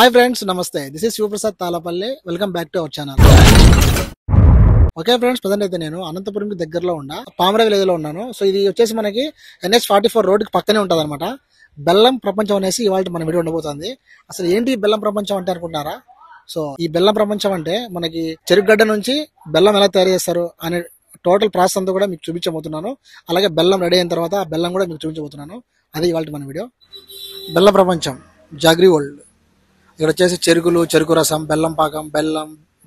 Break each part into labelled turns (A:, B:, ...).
A: Hi friends, namaste. This is Sivaprasad Thallapalle. Welcome back to our channel. Okay friends, present అయితే నేను అనంతపురంకి దగ్గరలో ఉన్నా పామర village లో ఉన్నాను. సో ఇది వచ్చేసి మనకి NH44 రోడ్డుకి పక్కనే ఉంటుంది అనమాట. బెల్లం ప్రపంచం అనేసి ఇవాళ మన వీడియో ఉండబోతుంది. అసలు ఏంటి బెల్లం ప్రపంచం అంటే అనుకుంటున్నారా? సో ఈ బెల్లం ప్రపంచం అంటే మనకి చెరుకుగడ్డ నుంచి బెల్లం ఎలా తయారు చేస్తారు అనే టోటల్ ప్రాసెస్ అంతా కూడా మీకు చూపించబోతున్నాను. అలాగే బెల్లం రెడీ అయిన తర్వాత ఆ బెల్లం కూడా మీకు చూపించబోతున్నాను. అది ఇవాళ మన వీడియో. బెల్లం ప్రపంచం జాగరీ వరల్డ్. ఇక్కడ వచ్చేసి చెరుకులు, చెరుకు రసం, బెల్లం పాకం,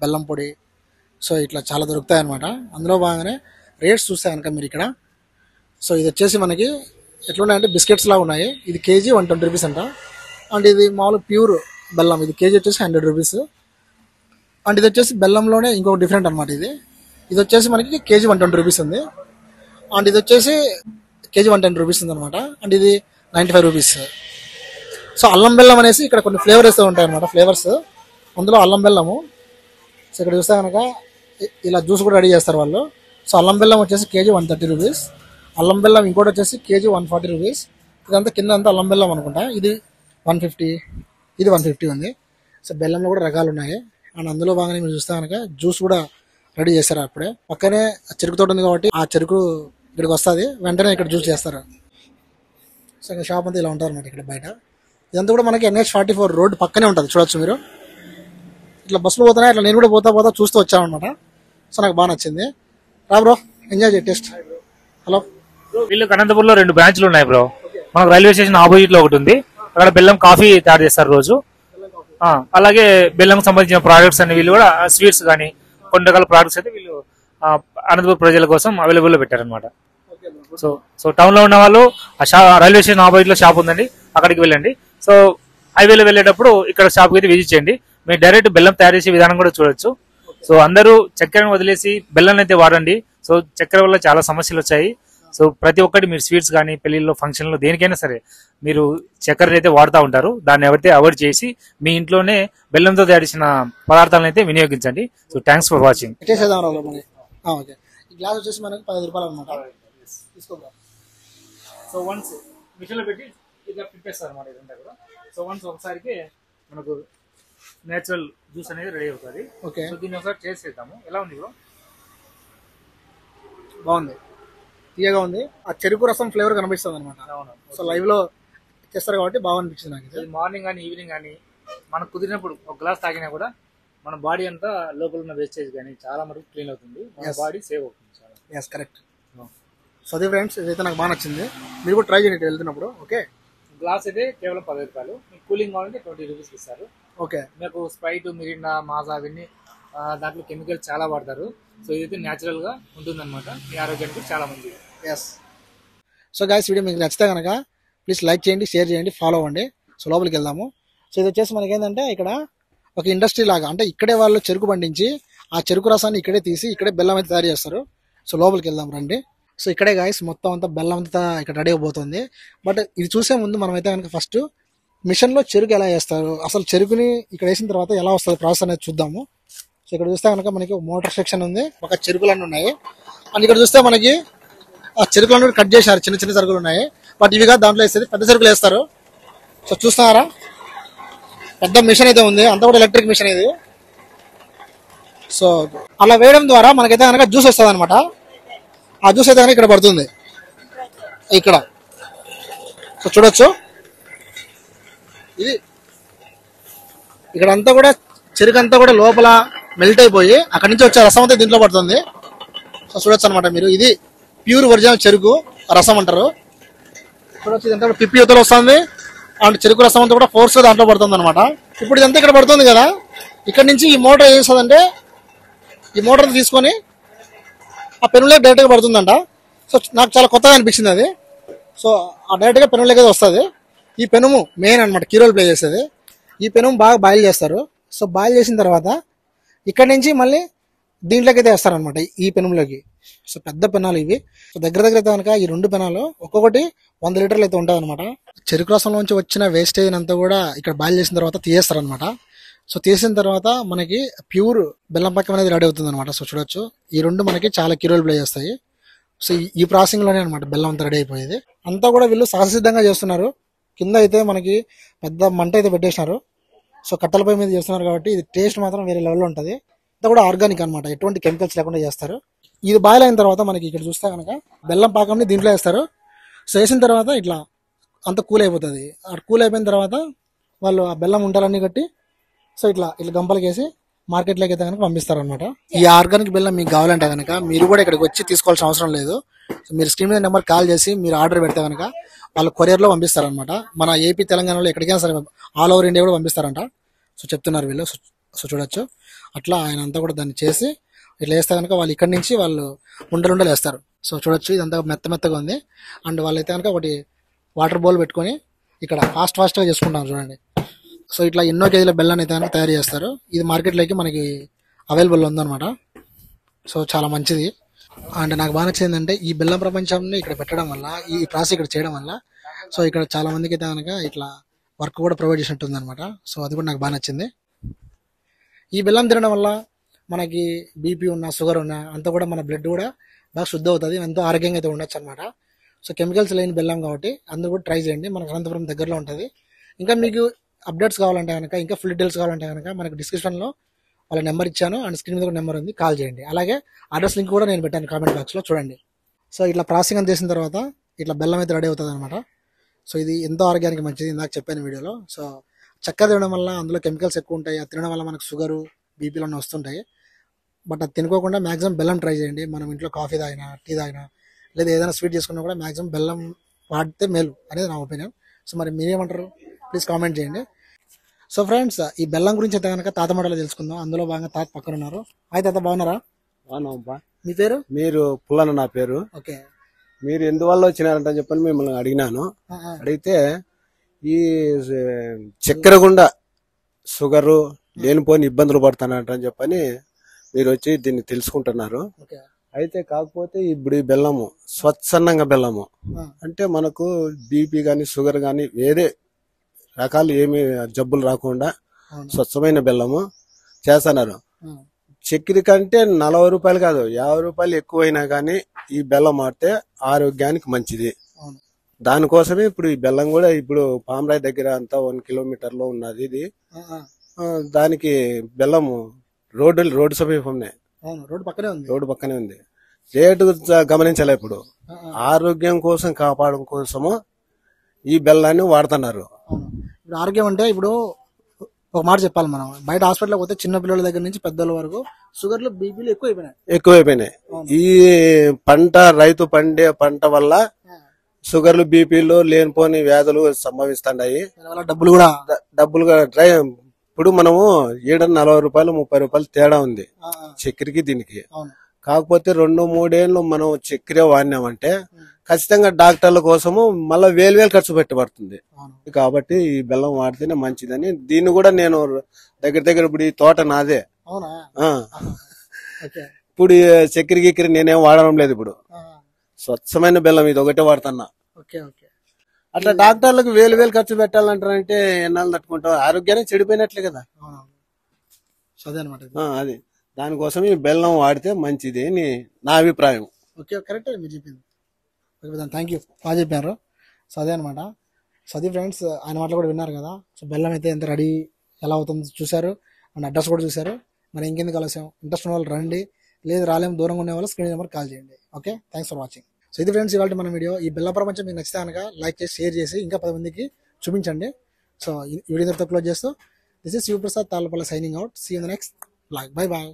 A: బెల్లం పొడి, సో ఇట్లా చాలా దొరుకుతాయి అనమాట. అందులో బాగానే రేట్స్ చూస్తే కనుక మీరు ఇక్కడ, సో ఇది వచ్చేసి మనకి ఎట్లున్నాయంటే బిస్కెట్స్ లాగా ఉన్నాయి. ఇది కేజీ 120 రూపీస్ అంట. అండ్ ఇది మామూలు ప్యూర్ బెల్లం, ఇది కేజీ వచ్చేసి 100 రూపీస్. అండ్ ఇది వచ్చేసి బెల్లంలోనే ఇంకొక డిఫరెంట్ అనమాట. ఇది వచ్చేసి మనకి కేజీ 120 రూపీస్ ఉంది. అండ్ ఇది వచ్చేసి కేజీ 110 రూపీస్ ఉంది అనమాట. అండ్ ఇది 95 రూపీస్. సో అల్లం బెల్లం అనేసి ఇక్కడ కొన్ని ఫ్లేవర్స్ ఉంటాయి అనమాట. ఫ్లేవర్స్ అందులో అల్లం బెల్లము. సో ఇక్కడ చూస్తే కనుక ఇలా జ్యూస్ కూడా రెడీ చేస్తారు వాళ్ళు. సో అల్లం బెల్లం వచ్చేసి కేజీ 130 రూపీస్. అల్లం బెల్లం ఇంకోటి వచ్చేసి కేజీ 140 రూపీస్. ఇదంతా కింద అంతా అల్లం బెల్లం అనుకుంటా. ఇది 150, ఇది 150 ఉంది. సో బెల్లంలో కూడా రకాలు ఉన్నాయి. అండ్ అందులో బాగానే మీరు చూస్తే కనుక జ్యూస్ కూడా రెడీ చేస్తారు. అప్పుడే పక్కనే చెరుకు తోట ఉంది కాబట్టి ఆ చెరుకు ఇక్కడికి వస్తుంది, వెంటనే ఇక్కడ జ్యూస్ చేస్తారు. సో ఇక్కడ షాప్ అంతా ఇలా ఉంటుంది అనమాట. ఇక్కడ బయట ఇదంతా కూడా మనకి NH44 రోడ్డు పక్కనే ఉంటుంది, చూడొచ్చు మీరు. ఇట్లా బస్సులు పోతున్నాయి, ఇట్లా నేను కూడా పోతా చూస్తూ వచ్చాను అనమాట. సో నాకు బాగా నచ్చింది. రా బ్రో, ఎంజాయ్ చేయ టేస్ట్. హలో,
B: వీళ్ళకి అనంతపూర్లో 2 బ్రాంచ్లు ఉన్నాయి బ్రో. మనకు రైల్వే స్టేషన్ ఆపోజిట్ లో ఒకటి ఉంది. అక్కడ బెల్లం కాఫీ తయారు చేస్తారు రోజు. అలాగే బెల్లం సంబంధించిన ప్రోడక్ట్స్ అని వీళ్ళు కూడా స్వీట్స్ కానీ కొన్ని రకాల ప్రోడక్ట్స్ అయితే వీళ్ళు అనంతపూర్ ప్రజల కోసం అవైలబుల్ లో పెట్టారనమాట. సో టౌన్ లో ఉన్న వాళ్ళు రైల్వే స్టేషన్ ఆపోజిట్ లో షాప్ ఉందండి, అక్కడికి వెళ్ళండి. సో హైవేలో వెళ్ళేటప్పుడు ఇక్కడ షాప్కి అయితే విజిట్ చేయండి. మీరు డైరెక్ట్ బెల్లం తయారు చేసే విధానం కూడా చూడొచ్చు. సో అందరూ చక్కెరను వదిలేసి బెల్లం అయితే వాడండి. సో చక్కెర వల్ల చాలా సమస్యలు వచ్చాయి. సో ప్రతి ఒక్కటి మీరు స్వీట్స్ కానీ పెళ్లిళ్ళు ఫంక్షన్లో దేనికైనా సరే మీరు చక్కెర అయితే వాడుతూ ఉంటారు. దాన్ని ఎవరైతే అవాయిడ్ చేసి మీ ఇంట్లోనే బెల్లంతో తయారు చేసిన పదార్థాలను అయితే వినియోగించండి. So thanks for watching.
A: ఈ గ్లాస్ వచ్చేసి మనకి 15 రూపాయలు అనమాట.
B: సో వన్స్ మిషన్ లో పెట్టి ఇట్లా పిప్పేస్తారు అనమాట ఇదంతా కూడా. సో వన్స్ ఒకసారికి మనకు నేచురల్ జ్యూస్ అనేది రెడీ అవుతుంది.
A: ఓకే,
B: సో దీన్ని ఒకసారి టేస్ట్ చేద్దాము. ఎలా ఉంది బ్రో?
A: బాగుంది, తీయగా ఉంది. ఆ చెరుకు రసం ఫ్లేవర్ కనిపిస్తుంది అనమాట. సో లైవ్ లో చేస్తారు కాబట్టి బాగా అనిపించింది నాకు.
B: మార్నింగ్ కానీ ఈవినింగ్ కానీ మనకు కుదిరినప్పుడు ఒక గ్లాస్ తాగినా కూడా మన బాడీ అంతా లోపల ఉన్న వేస్టేజ్ కానీ చాలా మటుకు క్లీన్ అవుతుంది, మన బాడీ సేవ్ అవుతుంది చాలా.
A: Yes, correct. సో అదే ఫ్రెండ్స్, ఇదైతే నాకు బాగా నచ్చింది. మీరు కూడా ట్రై చేయండి వెళ్తున్నప్పుడు. ఓకే,
B: గ్లాస్ అయితే కేవలం 15 రూపాయలు. మీకు కూలింగ్ కావాలంటే 20 రూపీస్ ఇస్తారు.
A: ఓకే,
B: మీకు స్ప్రైట్, మిరిండా, మాజా అవన్నీ దాంట్లో కెమికల్స్ చాలా వాడతారు. సో ఇదైతే న్యాచురల్ గా ఉంటుందన్నమాట, మీ ఆరోగ్యానికి చాలా మంచిది.
A: ఎస్. సో గైస్, వీడియో మీకు నచ్చితే కనుక ప్లీజ్ లైక్ చేయండి, షేర్ చేయండి, ఫాలో అవ్వండి. సో లోపలికి వెళ్దాము. సో ఇది వచ్చేసి మనకి ఏంటంటే ఇక్కడ ఒక ఇండస్ట్రీ లాగా, అంటే ఇక్కడే వాళ్ళు చెరుకు పండించి ఆ చెరుకు రసాన్ని ఇక్కడే తీసి ఇక్కడే బెల్లం అయితే తయారు చేస్తారు. సో లోపలికి వెళ్దాం రండి. సో ఇక్కడే గాయస్ మొత్తం అంతా బెల్లం అంతా ఇక్కడ రెడీ అయిపోతుంది. బట్ ఇది చూసే ముందు మనమైతే కనుక ఫస్ట్ మిషన్ లో చెరుకు ఎలా వేస్తారు, అసలు చెరుకుని ఇక్కడ వేసిన తర్వాత ఎలా వస్తుంది ప్రాసెస్ అనేది చూద్దాము. సో ఇక్కడ చూస్తే కనుక మనకి మోటార్ సెక్షన్ ఉంది, ఒక చెరుకులన్నీ ఉన్నాయి. అండ్ ఇక్కడ చూస్తే మనకి ఆ చెరుకులన్నీ కట్ చేశారు, చిన్న చిన్న చెరుకులు ఉన్నాయి. బట్ ఇవిగా దాంట్లో వేస్తుంది, పెద్ద చెరుకులు వేస్తారు. సో చూస్తున్నారా, పెద్ద మిషన్ అయితే ఉంది, అంతా కూడా ఎలక్ట్రిక్ మిషన్ ఇది. సో అలా వేయడం ద్వారా మనకైతే కనుక జ్యూస్ వస్తుంది అనమాట. ఆ జ్యూస్ అయితే కనుక ఇక్కడ పడుతుంది ఇక్కడ. సో చూడొచ్చు, ఇది ఇక్కడ అంతా కూడా చెరుకు అంతా కూడా లోపల మెల్ట్ అయిపోయి అక్కడి నుంచి వచ్చే రసం అంతా దీంట్లో పడుతుంది. సో చూడొచ్చు అనమాట మీరు, ఇది ప్యూర్ ఒరిజినల్ చెరుకు రసం అంటారు. చూడొచ్చు, ఇదంతా కూడా పిప్పి యువతలు వస్తుంది. అండ్ చెరుకు రసం అంతా కూడా ఫోర్స్ దాంట్లో పడుతుంది అనమాట. ఇప్పుడు ఇదంతా ఇక్కడ పడుతుంది కదా, ఇక్కడ నుంచి ఈ మోటార్ ఏం చేస్తుందంటే ఈ మోటార్ తీసుకొని ఆ పెనులే డైరెక్ట్గా పడుతుందంట. సో నాకు చాలా కొత్తగా అనిపించింది అది. సో ఆ డైరెక్ట్గా పెనులకి వస్తుంది. ఈ పెనుము మెయిన్ అనమాట, కీ రోల్ ప్లే చేస్తుంది. ఈ పెనుము బాగా బాయిల్ చేస్తారు. సో బాయిల్ చేసిన తర్వాత ఇక్కడ నుంచి మళ్ళీ దీంట్లోకి అయితే వేస్తారనమాట, ఈ పెనుములోకి. సో పెద్ద పెనాలు ఇవి. సో దగ్గర అయితే కనుక ఈ 2 పెనాలు ఒక్కొక్కటి 100 లీటర్లు అయితే ఉంటుంది అనమాట. చెరుకు రసంలోంచి వచ్చిన వేస్టేజ్ అంతా కూడా ఇక్కడ బాయిల్ చేసిన తర్వాత తీసేస్తారనమాట. సో తీసిన తర్వాత మనకి ప్యూర్ బెల్లం పాకం అనేది రెడీ అవుతుంది అనమాట. సో చూడొచ్చు, ఈ 2 మనకి చాలా కీ రోల్ ప్లే చేస్తాయి. సో ఈ ప్రాసెసింగ్ లోనే అనమాట బెల్లం అంతా రెడీ అయిపోయేది. అంతా కూడా వీళ్ళు సహసిద్ధంగా చేస్తున్నారు. కింద అయితే మనకి పెద్ద మంట అయితే పెట్టేసినారు. సో కట్టెల పొయ్యి మీద చేస్తున్నారు కాబట్టి ఇది టేస్ట్ మాత్రం వేరే లెవెల్లో ఉంటుంది. ఇది కూడా ఆర్గానిక్ అనమాట, ఎటువంటి కెమికల్స్ లేకుండా చేస్తారు. ఇది బాయిల్ అయిన తర్వాత మనకి ఇక్కడ చూస్తే కనుక బెల్లం పాకంని దీంట్లో వేస్తారు. సో వేసిన తర్వాత ఇట్లా అంత కూల్ అయిపోతుంది. ఆ కూల్ అయిపోయిన తర్వాత వాళ్ళు ఆ బెల్లం ఉండాలన్నీ కట్టి సో ఇట్లా గంపలకి వేసి మార్కెట్లోకి అయితే కనుక పంపిస్తారు అనమాట. ఈ ఆర్గానిక్ బెల్లం మీకు కావాలంటే కనుక మీరు కూడా ఇక్కడికి వచ్చి తీసుకోవాల్సిన అవసరం లేదు. సో మీరు స్క్రీన్ మీద నెంబర్ కాల్ చేసి మీరు ఆర్డర్ పెడితే కనుక వాళ్ళు కొరియర్లో పంపిస్తారనమాట. మన ఏపీ తెలంగాణలో ఎక్కడికైనా సరే ఆల్ ఓవర్ ఇండియా కూడా పంపిస్తారంట. సో చెప్తున్నారు వీళ్ళు. సో చూడొచ్చు అట్లా ఆయన అంతా కూడా దాన్ని చేసి ఇట్లా వేస్తే కనుక వాళ్ళు ఇక్కడి నుంచి వాళ్ళు ఉండలు వేస్తారు. సో చూడొచ్చు ఇదంతా మెత్తగా ఉంది. అండ్ వాళ్ళైతే కనుక ఒకటి వాటర్ బౌల్ పెట్టుకొని ఇక్కడ ఫాస్ట్గా చేసుకుంటాం చూడండి. సో ఇట్లా ఎన్నో కేజీల బెల్లాన్ని అయితే కనుక తయారు చేస్తారు. ఇది మార్కెట్లోకి మనకి అవైలబుల్ ఉందన్నమాట. సో చాలా మంచిది. అండ్ నాకు బాగా నచ్చింది ఏంటంటే ఈ బెల్లం ప్రపంచాన్ని ఇక్కడ పెట్టడం వల్ల, ఈ ప్రాసెస్ ఇక్కడ చేయడం వల్ల సో ఇక్కడ చాలా మందికి అయితే కనుక ఇట్లా వర్క్ కూడా ప్రొవైడ్ చేసినట్టు ఉందన్నమాట. సో అది కూడా నాకు బాగా నచ్చింది. ఈ బెల్లం తినడం వల్ల మనకి బీపీ ఉన్నా షుగర్ ఉన్నా అంతా కూడా మన బ్లడ్ కూడా బాగా శుద్ధి అవుతుంది, ఎంతో ఆరోగ్యంగా అయితే ఉండొచ్చు అనమాట. సో కెమికల్స్ లేని బెల్లం కాబట్టి అందరూ కూడా ట్రై చేయండి. మనకు అనంతపురం దగ్గరలో ఉంటుంది. ఇంకా మీకు అప్డేట్స్ కావాలంటే కనుక, ఇంకా ఫుల్ డీటెయిల్స్ కావాలంటే కనుక మనకి డిస్క్రిప్షన్లో వాళ్ళ నెంబర్ ఇచ్చాను అండ్ స్క్రీన్ మీద కూడా నెంబర్ ఉంది, కాల్ చేయండి. అలాగే అడ్రస్ లింక్ కూడా నేను పెట్టాను కామెంట్ బాక్స్లో చూడండి. సో ఇట్లా ప్రాసెసింగ్ అని చేసిన తర్వాత ఇట్లా బెల్లం అయితే రెడీ అవుతుంది అనమాట. సో ఇది ఎంతో ఆరోగ్యానికి మంచిది, ఇందాక చెప్పాను వీడియోలో. సో చక్కెర తినడం వల్ల అందులో కెమికల్స్ ఎక్కువ ఉంటాయి, అది తినడం వల్ల మనకు షుగరు బీపీలు అన్నీ వస్తుంటాయి. బట్ అది తినుకోకుండా మ్యాక్సిమం బెల్లం ట్రై చేయండి. మనం ఇంట్లో కాఫీ తాగినా, టీ తాగినా, లేదా ఏదైనా స్వీట్ చేసుకున్నా కూడా మ్యాక్సిమం బెల్లం వాడితే మేలు అనేది నా ఒపీనియన్. సో మరి మీరేమంటారు ప్లీజ్ కామెంట్ చేయండి. సో ఫ్రెండ్స్ ఈ బెల్లం గురించి అయితే కనుక తాత మాటలో తెలుసుకుందాం. అందులో భాగంగా తాత పక్కన ఉన్నారు. అయితే తాత బాగున్నారా? మీ పేరు?
C: మీరు పుల్లన నా పేరు.
A: ఓకే.
C: మీరు ఎందువల్ల వచ్చినారంట చెప్పని మిమ్మల్ని అడిగినాను. అడిగితే ఈ చక్కెర గుండా షుగరు లేనిపోని ఇబ్బందులు పడుతున్నారంట అని చెప్పని మీరు వచ్చి దీన్ని తెలుసుకుంటున్నారు. అయితే కాకపోతే ఇప్పుడు ఈ బెల్లము స్వచ్ఛందంగా బెల్లము అంటే మనకు బీపీ గాని షుగర్ గాని వేరే రకాలు ఏమి జబ్బులు రాకుండా స్వచ్ఛమైన బెల్లము చేస్తున్నారు. చక్కెర కంటే 40 రూపాయలు కాదు 50 రూపాయలు ఎక్కువైనా కానీ ఈ బెల్లం ఆడితే ఆరోగ్యానికి మంచిది. దానికోసమే ఇప్పుడు ఈ బెల్లం కూడా ఇప్పుడు పామరాయి దగ్గర అంతా 1 కిలోమీటర్ లో ఉన్నది. ఇది దానికి బెల్లము రోడ్డు సమీపంనే, రోడ్డు పక్కనే ఉంది. రేటు గమనించాలి. ఇప్పుడు ఆరోగ్యం కోసం కాపాడడం కోసము ఈ బెల్లాన్ని వాడుతున్నారు.
A: ఇప్పుడు ఆరోగ్యం అంటే ఇప్పుడు ఒక మాట చెప్పాలి, మనం బయట హాస్పిటల్ పోతే చిన్న పిల్లల దగ్గర నుంచి పెద్దల వరకు షుగర్లు బీపీలు
C: ఎక్కువైపోయినాయి. ఈ రైతు పండే పంట వల్ల షుగర్లు బీపీలు లేనిపోని వ్యాధులు సంభవిస్తున్నాయి. డబ్బులు ఇప్పుడు మనము 40 రూపాయలు 30 రూపాయలు తేడా ఉంది చక్కెరకి దీనికి. కాకపోతే 2-3 ఏళ్ళు మనం చక్కెర వాడినామంటే ఖచ్చితంగా డాక్టర్ల కోసము మళ్ళీ వేలు ఖర్చు పెట్టబడుతుంది. కాబట్టి ఈ బెల్లం వాడితేనే మంచిదని దీన్ని కూడా నేను దగ్గర ఇప్పుడు ఈ తోట నాదే. ఇప్పుడు చక్కెర గిక్కెర నేనేం వాడడం లేదు. ఇప్పుడు స్వచ్ఛమైన బెల్లం ఇది ఒకటే వాడుతున్నా. అట్లా డాక్టర్లకు వేలు ఖర్చు పెట్టాలంటారంటే ఎన్నాళ్ళు తట్టుకుంటాం, ఆరోగ్యాన్ని చెడిపోయినట్లే కదా. అది దానికోసం ఈ బెల్లం వాడితే మంచిది అని నా అభిప్రాయం.
A: కరెక్ట్ మీరు చెప్పింది. థ్యాంక్ యూ, బాగా చెప్పారు. సో అదే అనమాట. సో అది ఫ్రెండ్స్, ఆయన మాటలు కూడా విన్నారు కదా. సో బెల్లం అయితే ఎంత రెడీ ఎలా అవుతుంది చూశారు అండ్ అడ్రస్ కూడా చూశారు. మరి ఇంకెందుకు ఆలస్యం, ఇంట్రెస్ట్ ఉన్న వాళ్ళు రండి, లేదు రాలేము దూరంగా ఉండే వాళ్ళు స్క్రీన్ నెంబర్ కాల్ చేయండి. Okay, thanks for watching. So ఇది ఫ్రెండ్స్ ఇవాళ మన వీడియో. ఈ బెల్ల ప్రపంచం మీకు నచ్చితే కనుక లైక్ చేసి షేర్ చేసి ఇంకా 10 మందికి చూపించండి. సో ఈ వీడియోతో క్లోజ్ చేస్తూ this is Shivaprasad Tallapalli signing out. See you in the next blog. Bye bye.